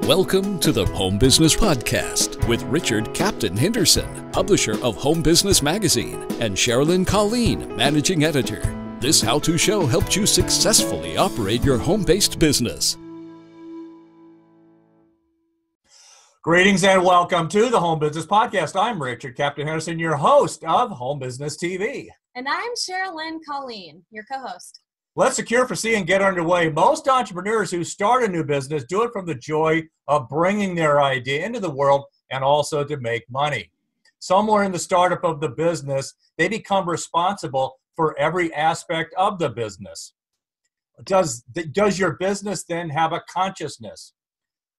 Welcome to the Home Business Podcast with Richard Captain Henderson, publisher of Home Business Magazine, and Sherilyn Colleen, managing editor. This how-to show helps you successfully operate your home-based business. Greetings and welcome to the Home Business Podcast. I'm Richard Captain Henderson, your host of Home Business TV. And I'm Sherilyn Colleen, your co-host. Let's secure, foresee, and get underway. Most entrepreneurs who start a new business do it from the joy of bringing their idea into the world and also to make money. Somewhere in the startup of the business, they become responsible for every aspect of the business. Does your business then have a consciousness?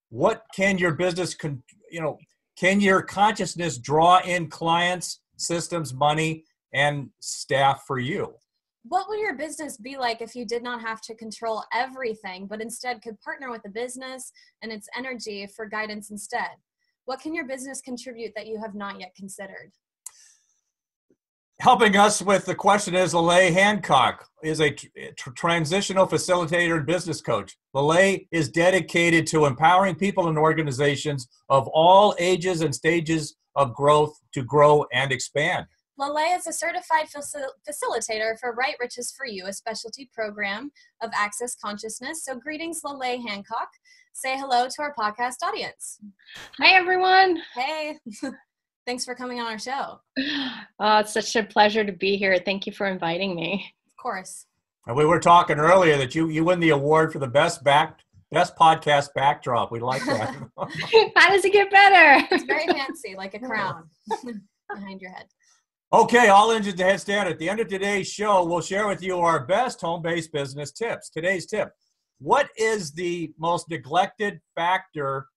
What can your business, can your consciousness draw in clients, systems, money, and staff for you? What would your business be like if you did not have to control everything, but instead could partner with the business and its energy for guidance instead? What can your business contribute that you have not yet considered? Helping us with the question is Lele Hancock, is a transitional facilitator and business coach. Lele is dedicated to empowering people and organizations of all ages and stages of growth to grow and expand. Lele is a certified facilitator for Right Riches for You, a specialty program of Access Consciousness. So greetings, Lele Hancock. Say hello to our podcast audience. Hi, everyone. Hey. Thanks for coming on our show. It's such a pleasure to be here. Thank you for inviting me. Of course. And we were talking earlier that you win the award for the best podcast backdrop. We like that. How does it get better? It's very fancy, like a crown behind your head. Okay, all engines to head stand. At the end of today's show, we'll share with you our best home-based business tips. Today's tip: what is the most neglected factor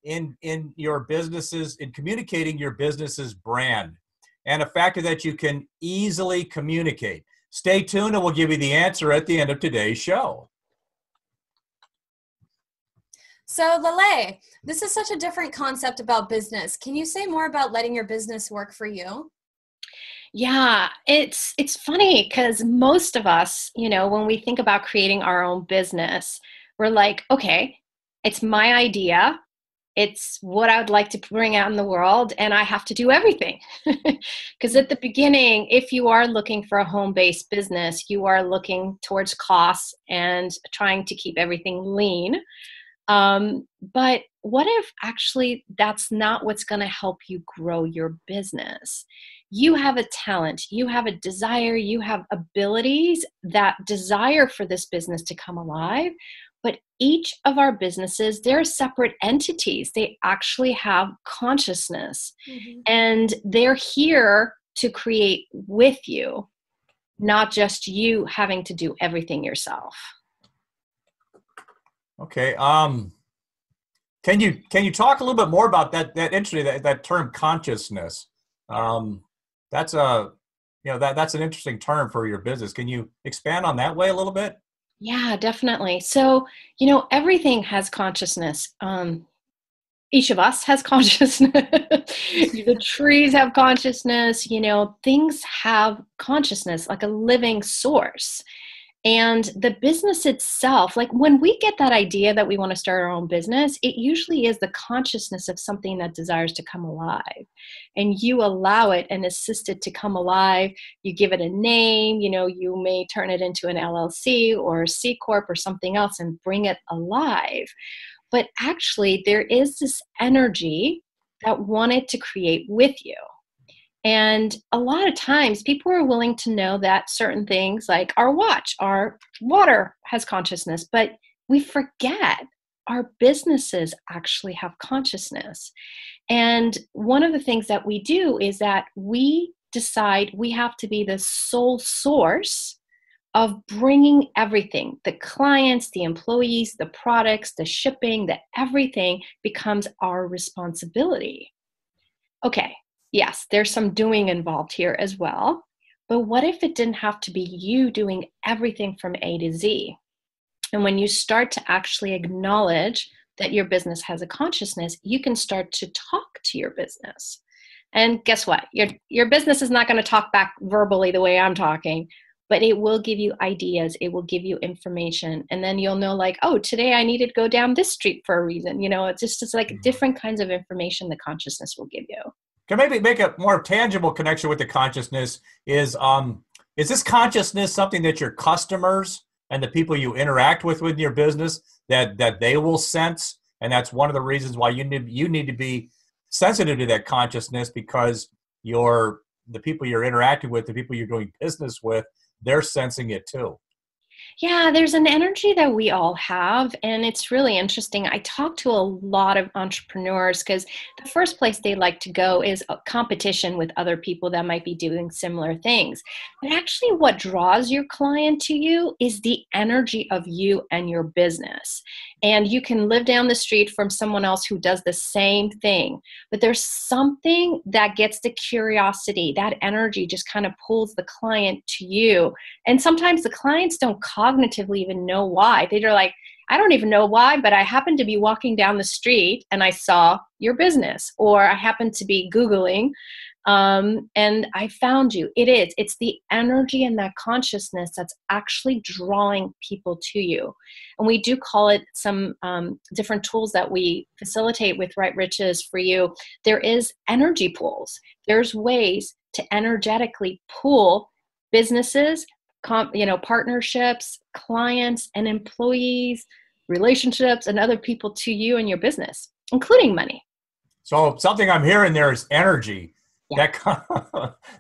in your businesses, in communicating your business's brand, and a factor that you can easily communicate? Stay tuned and we'll give you the answer at the end of today's show. So Lele, this is such a different concept about business. Can you say more about letting your business work for you? Yeah, it's funny because most of us, when we think about creating our own business, we're like, okay, it's my idea. It's what I would like to bring out in the world, and I have to do everything. Because at the beginning, if you are looking for a home-based business, you are looking towards costs and trying to keep everything lean. But what if actually that's not what's going to help you grow your business? You have a talent, you have a desire, you have abilities that desire for this business to come alive. But each of our businesses, they're separate entities. They actually have consciousness. Mm-hmm. And they're here to create with you, not just you having to do everything yourself. Okay. Can you talk a little bit more about that that term consciousness? That's that's an interesting term for your business. Can you expand on that way a little bit? Yeah, definitely. So, everything has consciousness. Each of us has consciousness. The trees have consciousness. Things have consciousness, like a living source. And the business itself, like when we get that idea that we want to start our own business, it usually is the consciousness of something that desires to come alive. And you allow it and assist it to come alive. You give it a name, you may turn it into an LLC or a C Corp or something else and bring it alive. But actually, there is this energy that wanted to create with you. And a lot of times people are willing to know that certain things like our watch, our water has consciousness, but we forget our businesses actually have consciousness. And one of the things that we do is that we decide we have to be the sole source of bringing everything, the clients, the employees, the products, the shipping, everything becomes our responsibility. Okay. Yes, there's some doing involved here as well. But what if it didn't have to be you doing everything from A to Z? And when you start to actually acknowledge that your business has a consciousness, you can start to talk to your business. And guess what? Your business is not going to talk back verbally the way I'm talking, but it will give you ideas. It will give you information. And then you'll know like, oh, today I needed to go down this street for a reason. It's like different kinds of information the consciousness will give you. Can maybe make a more tangible connection with the consciousness is this consciousness something that your customers and the people you interact with in your business that they will sense? And that's one of the reasons why you need to be sensitive to that consciousness, because the people you're interacting with, the people you're doing business with, they're sensing it too. Yeah, there's an energy that we all have, and it's really interesting. I talk to a lot of entrepreneurs because the first place they like to go is a competition with other people that might be doing similar things. But actually what draws your client to you is the energy of you and your business. And you can live down the street from someone else who does the same thing, but there's something that gets the curiosity. That energy just kind of pulls the client to you. And sometimes the clients don't cognitively even know why. They're like, I don't even know why, but I happened to be walking down the street and I saw your business, or I happened to be Googling and I found you. It's the energy and that consciousness that's actually drawing people to you. And we do call it some different tools that we facilitate with Right Riches for you. There is energy pools. There's ways to energetically pool businesses, partnerships, clients and employees, relationships, and other people to you and your business, including money. So something I'm hearing there is energy. Yeah.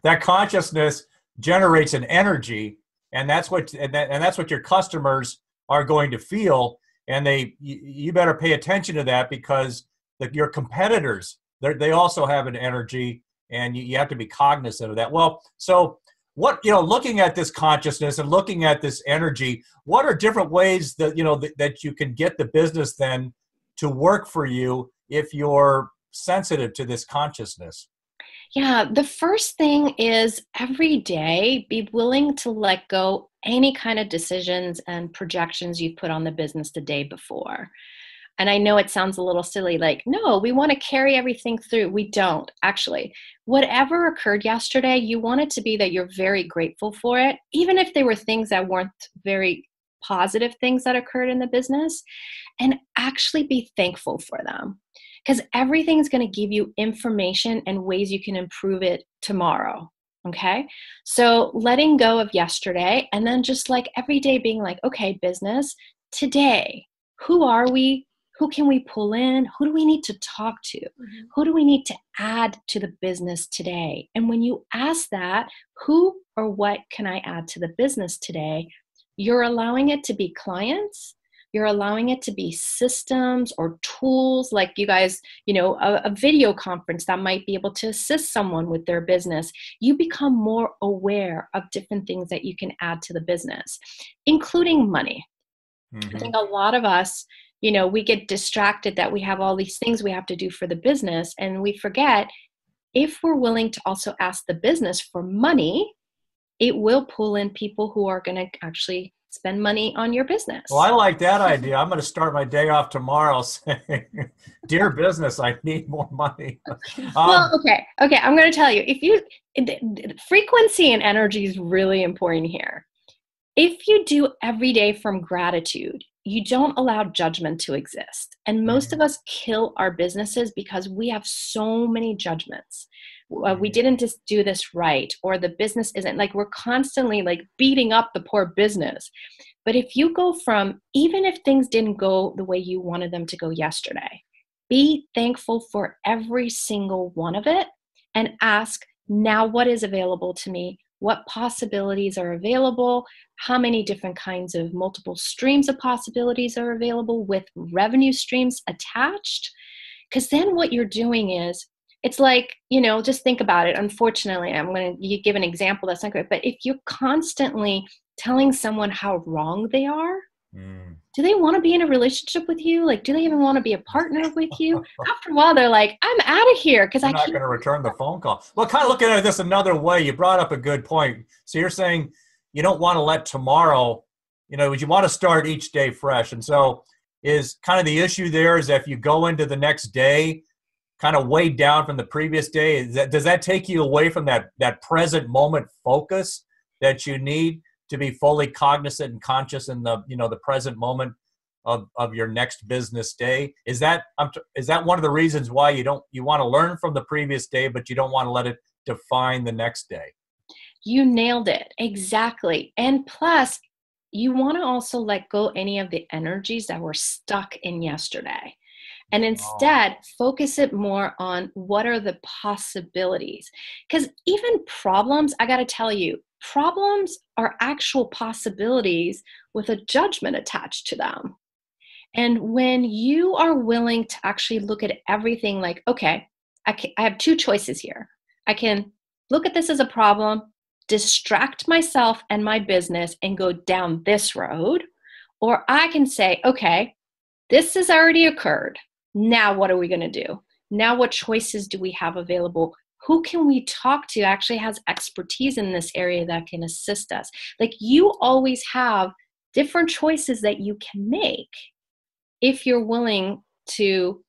That consciousness generates an energy, and that's what your customers are going to feel. And you better pay attention to that, because your competitors, they also have an energy, and you have to be cognizant of that. Well, so looking at this consciousness and looking at this energy, what are different ways that that you can get the business then to work for you if you're sensitive to this consciousness? Yeah, the first thing is every day be willing to let go any kind of decisions and projections you've put on the business the day before. And I know it sounds a little silly, like, no, we want to carry everything through. We don't, actually. Whatever occurred yesterday, you want it to be that you're very grateful for it, even if they were things that weren't very positive things that occurred in the business, and actually be thankful for them. Because everything's going to give you information and ways you can improve it tomorrow. Okay. So letting go of yesterday, and then just like every day being like, okay, business, today, who are we? Who can we pull in? Who do we need to talk to? Mm-hmm. Who do we need to add to the business today? And when you ask that, who or what can I add to the business today? You're allowing it to be clients. You're allowing it to be systems or tools like you guys, a video conference that might be able to assist someone with their business. You become more aware of different things that you can add to the business, including money. Mm-hmm. I think a lot of us, we get distracted that we have all these things we have to do for the business, and we forget if we're willing to also ask the business for money, it will pull in people who are going to actually spend money on your business. Well, I like that idea. I'm going to start my day off tomorrow saying, dear business, I need more money. Well, okay. I'm going to tell you, frequency and energy is really important here. If you do every day from gratitude, you don't allow judgment to exist. And most of us kill our businesses because we have so many judgments. We didn't just do this right, or the business isn't, like, we're constantly like beating up the poor business. But if you go from, even if things didn't go the way you wanted them to go yesterday, be thankful for every single one of it and ask, now what is available to me? What possibilities are available? How many different kinds of multiple streams of possibilities are available with revenue streams attached? Because then what you're doing is, it's like, just think about it. Unfortunately, I'm going to give an example that's not great, but if you're constantly telling someone how wrong they are, do they want to be in a relationship with you? Like, do they even want to be a partner with you? After a while, they're like, I'm out of here because I'm not going to return the phone call. Well, kind of looking at this another way, you brought up a good point. So you're saying you don't want to let tomorrow, you want to start each day fresh. And so is kind of the issue there is if you go into the next day kind of weighed down from the previous day, does that take you away from that present moment focus that you need to be fully cognizant and conscious in the, the present moment of your next business day? Is that one of the reasons why you want to learn from the previous day, but you don't want to let it define the next day? You nailed it. Exactly. And plus, you want to also let go any of the energies that were stuck in yesterday. And instead, focus it more on what are the possibilities. Because even problems, I got to tell you, problems are actual possibilities with a judgment attached to them. And when you are willing to actually look at everything like, okay, I have two choices here. I can look at this as a problem, distract myself and my business and go down this road, or I can say, okay, this has already occurred. Now what are we going to do? Now what choices do we have available? Who can we talk to actually has expertise in this area that can assist us? Like, you always have different choices that you can make if you're willing to,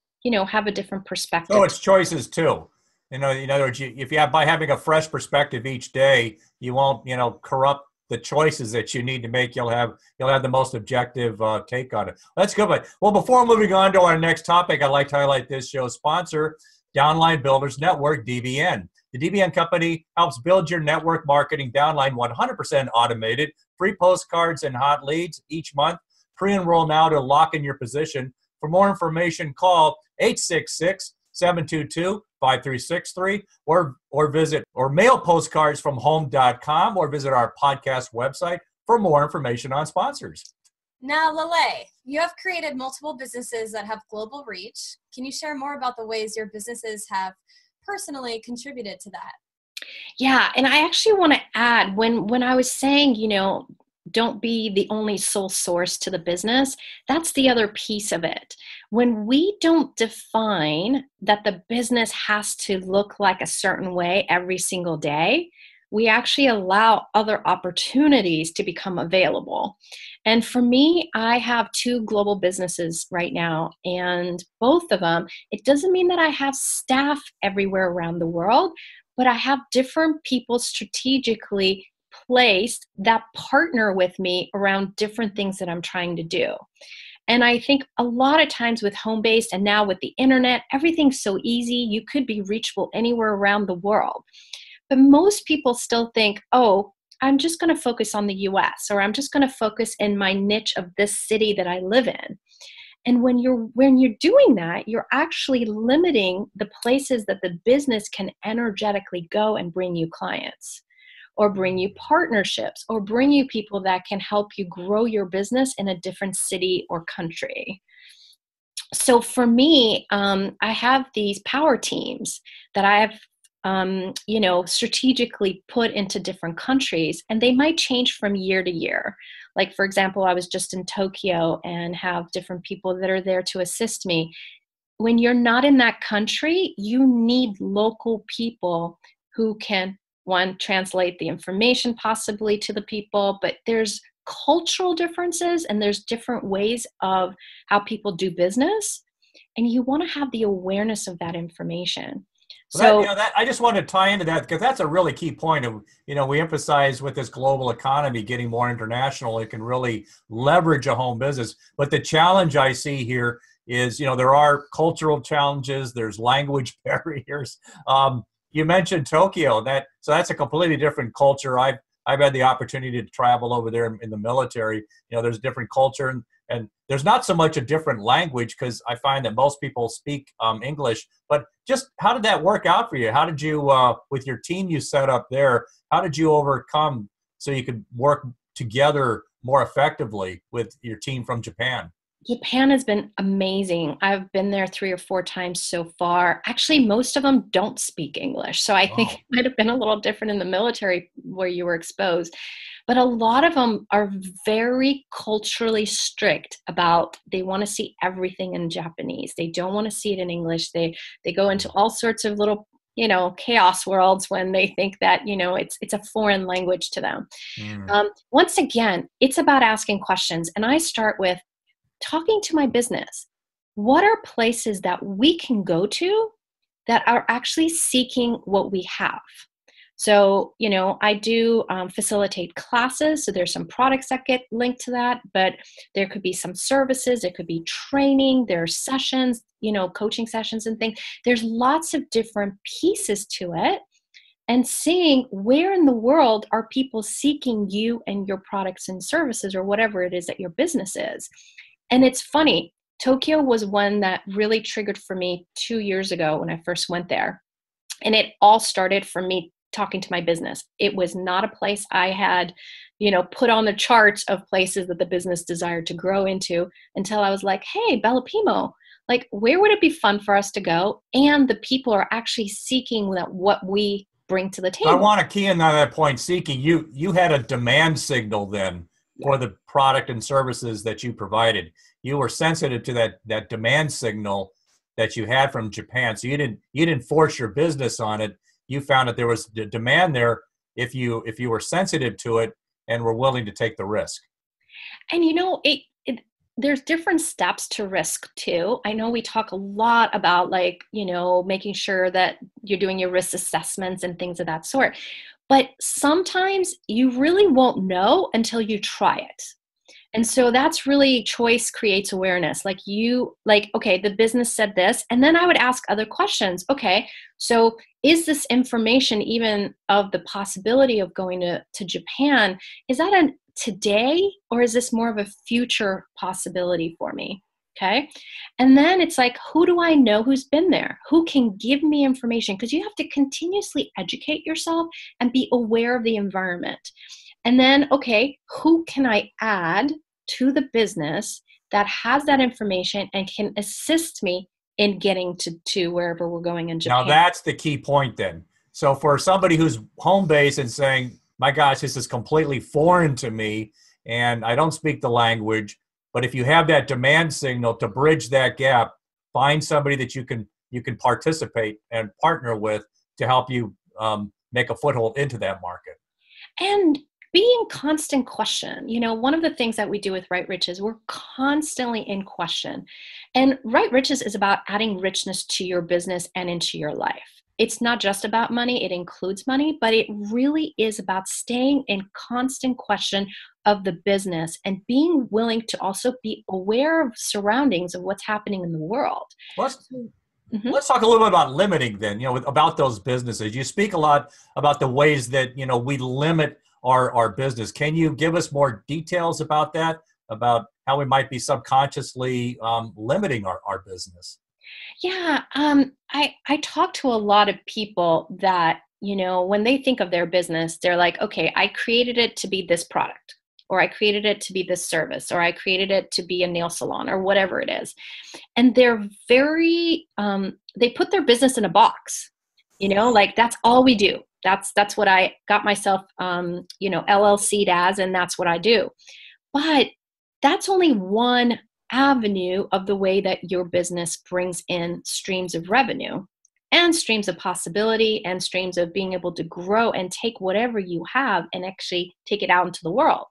have a different perspective. So it's choices too. In other words, by having a fresh perspective each day, you won't, corrupt the choices that you need to make. You'll have the most objective take on it. That's good. Well, before moving on to our next topic, I'd like to highlight this show's sponsor, Downline Builders Network, DBN. The DBN company helps build your network marketing downline 100% automated, free postcards and hot leads each month. Pre-enroll now to lock in your position. For more information, call 866-722-5363 or mail postcards from home.com or visit our podcast website for more information on sponsors. Now, Lele, you have created multiple businesses that have global reach. Can you share more about the ways your businesses have personally contributed to that? Yeah, and I actually want to add, when I was saying, don't be the only sole source to the business, that's the other piece of it. When we don't define that the business has to look like a certain way every single day, we actually allow other opportunities to become available. And for me, I have 2 global businesses right now, and both of them, it doesn't mean that I have staff everywhere around the world, but I have different people strategically placed that partner with me around different things that I'm trying to do. And I think a lot of times with home-based and now with the internet, everything's so easy. You could be reachable anywhere around the world. But most people still think, oh, I'm just going to focus on the US, or I'm just going to focus in my niche of this city that I live in. And when you're doing that, you're actually limiting the places that the business can energetically go and bring you clients, or bring you partnerships, or bring you people that can help you grow your business in a different city or country. So for me, I have these power teams that I have strategically put into different countries, and they might change from year to year. Like, for example, I was just in Tokyo and have different people that are there to assist me. When you're not in that country, you need local people who can, one, translate the information possibly to the people, but there's cultural differences and there's different ways of how people do business, and you want to have the awareness of that information. So I just want to tie into that, because that's a really key point of, we emphasize with this global economy getting more international, it can really leverage a home business. But the challenge I see here is, there are cultural challenges, there's language barriers. You mentioned Tokyo, so that's a completely different culture. I've had the opportunity to travel over there in the military. There's a different culture, and there's not so much a different language, because I find that most people speak English. But just how did that work out for you? How did you, with your team you set up there, how did you overcome so you could work together more effectively with your team from Japan? Japan has been amazing. I've been there 3 or 4 times so far. Actually, most of them don't speak English. So I think it might have been a little different in the military where you were exposed. But a lot of them are very culturally strict about, they want to see everything in Japanese. They don't want to see it in English. They go into all sorts of little, chaos worlds when they think that, it's a foreign language to them. Once again, it's about asking questions. And I start with talking to my business. What are places that we can go to that are actually seeking what we have? So, I do facilitate classes. So there's some products that get linked to that, but there could be some services. It could be training. There are sessions, coaching sessions and things. There's lots of different pieces to it. And seeing where in the world are people seeking you and your products and services, or whatever it is that your business is. And it's funny, Tokyo was one that really triggered for me 2 years ago when I first went there. And it all started from me talking to my business. It was not a place I had, put on the charts of places that the business desired to grow into, until I was like, hey, Bella Pimo, like, where would it be fun for us to go? And the people are actually seeking what we bring to the table. I want to key in on that point, seeking. You had a demand signal then for the product and services that you provided. You were sensitive to that demand signal that you had from Japan. So you didn't force your business on it. You found that there was the demand there if you were sensitive to it and were willing to take the risk. And there's different steps to risk too. I know we talk a lot about making sure that you're doing your risk assessments and things of that sort. But sometimes you really won't know until you try it. And so that's really choice creates awareness. Okay, the business said this, and then I would ask other questions. Okay, so is this information even of the possibility of going to Japan? Is that a today, or is this more of a future possibility for me? Okay. And then it's like, who do I know who's been there? Who can give me information? Because you have to continuously educate yourself and be aware of the environment. And then, okay, who can I add to the business that has that information and can assist me in getting to wherever we're going in Japan? Now that's the key point then. So for somebody who's home based and saying, my gosh, this is completely foreign to me and I don't speak the language, but if you have that demand signal to bridge that gap, find somebody that you can participate and partner with to help you make a foothold into that market. And be in constant question. One of the things that we do with Right Riches, we're constantly in question. And Right Riches is about adding richness to your business and into your life. It's not just about money, it includes money, but it really is about staying in constant question of the business and being willing to also be aware of surroundings of what's happening in the world. Let's talk a little bit about limiting then, about those businesses. You speak a lot about the ways that, we limit our business. Can you give us more details about that, about how we might be subconsciously limiting our business? Yeah, I talk to a lot of people that, when they think of their business, they're like, okay, I created it to be this product, or I created it to be this service, or I created it to be a nail salon, or whatever it is. And they're very, they put their business in a box, that's all we do. That's what I got myself, LLC'd as, and that's what I do. But that's only one avenue of the way that your business brings in streams of revenue and streams of possibility and streams of being able to grow and take whatever you have and actually take it out into the world.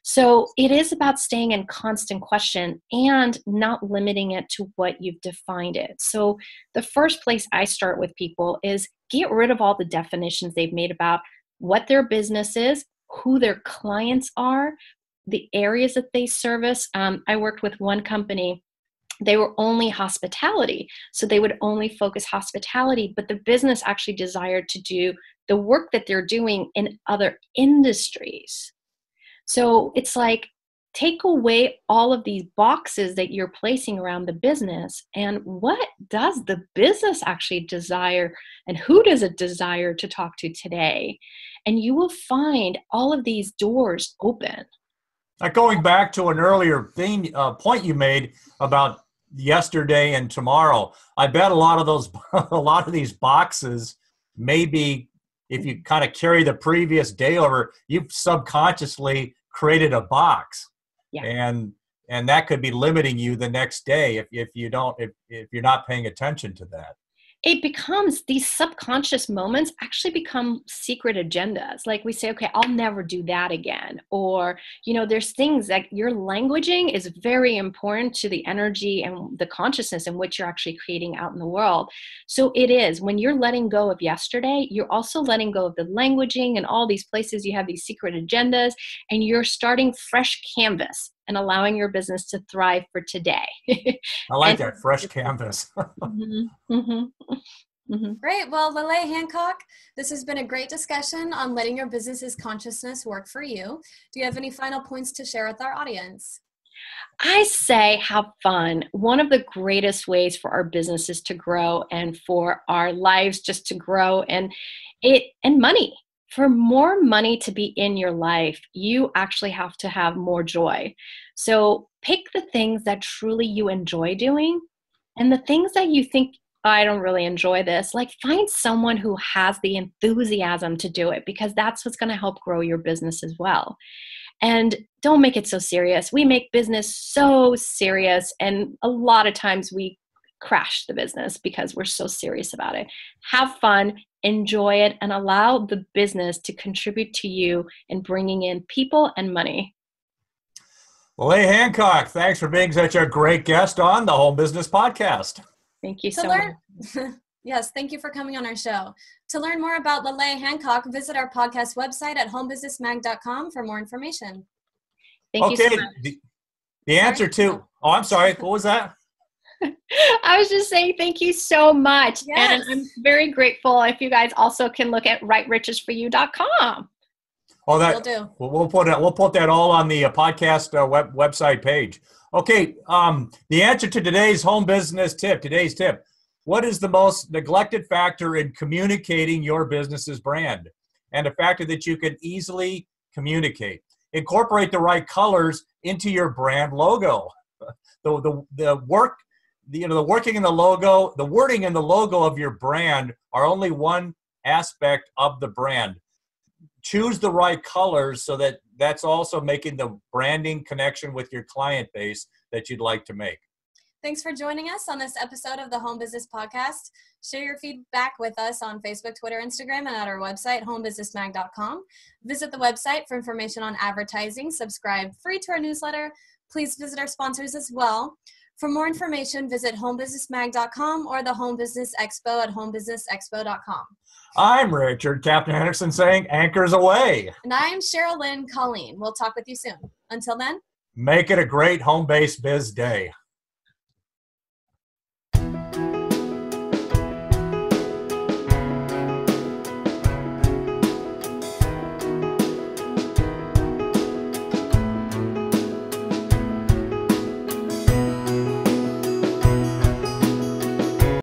So it is about staying in constant question and not limiting it to what you've defined it. So the first place I start with people is get rid of all the definitions they've made about what their business is, who their clients are, the areas that they service. I worked with one company. They were only hospitality. So they would only focus hospitality, but the business actually desired to do the work that they're doing in other industries. So it's like, take away all of these boxes that you're placing around the business, and what does the business actually desire, and who does it desire to talk to today? And you will find all of these doors open. Now, going back to an earlier point you made about yesterday and tomorrow, I bet a lot of these boxes, maybe if you kind of carry the previous day over, you've subconsciously created a box, and that could be limiting you the next day if you're not paying attention to that. it becomes, these subconscious moments actually become secret agendas. Like we say, okay, I'll never do that again. Or, there's things that your languaging is very important to the energy and the consciousness in which you're actually creating out in the world. So it is, when you're letting go of yesterday, you're also letting go of the languaging and all these places you have these secret agendas, and you're starting fresh canvas and allowing your business to thrive for today. I like that, fresh canvas. Great. Well, Lele Hancock, this has been a great discussion on letting your business's consciousness work for you. Do you have any final points to share with our audience? I say have fun. One of the greatest ways for our businesses to grow and for our lives just to grow and money. For more money to be in your life, you actually have to have more joy. So pick the things that truly you enjoy doing, and the things that you think, I don't really enjoy this, like find someone who has the enthusiasm to do it, because that's what's going to help grow your business as well. And don't make it so serious. We make business so serious, and a lot of times we crash the business because we're so serious about it. Have fun, enjoy it, and allow the business to contribute to you in bringing in people and money. Lele Hancock, thanks for being such a great guest on the Home Business Podcast. Thank you so much. Yes, thank you for coming on our show. To learn more about Lele Hancock, visit our podcast website at homebusinessmag.com for more information. Thank you so much. The answer to, I'm sorry, what was that? I was just saying thank you so much. Yes. And I'm very grateful if you guys also can look at writerichesforyou.com. Oh, that we'll put that all on the podcast website page. Okay, the answer to today's home business tip, what is the most neglected factor in communicating your business's brand? And a factor that you can easily communicate. Incorporate the right colors into your brand logo. The working in the logo, the wording in the logo of your brand are only one aspect of the brand. Choose the right colors so that that's also making the branding connection with your client base that you'd like to make. Thanks for joining us on this episode of the Home Business Podcast. Share your feedback with us on Facebook, Twitter, Instagram, and at our website, homebusinessmag.com. Visit the website for information on advertising. Subscribe free to our newsletter. Please visit our sponsors as well. For more information, visit homebusinessmag.com or the Home Business Expo at homebusinessexpo.com. I'm Richard Captain Henderson saying anchors away. And I'm Cheryl Lynn Colleen. We'll talk with you soon. Until then, make it a great home-based biz day.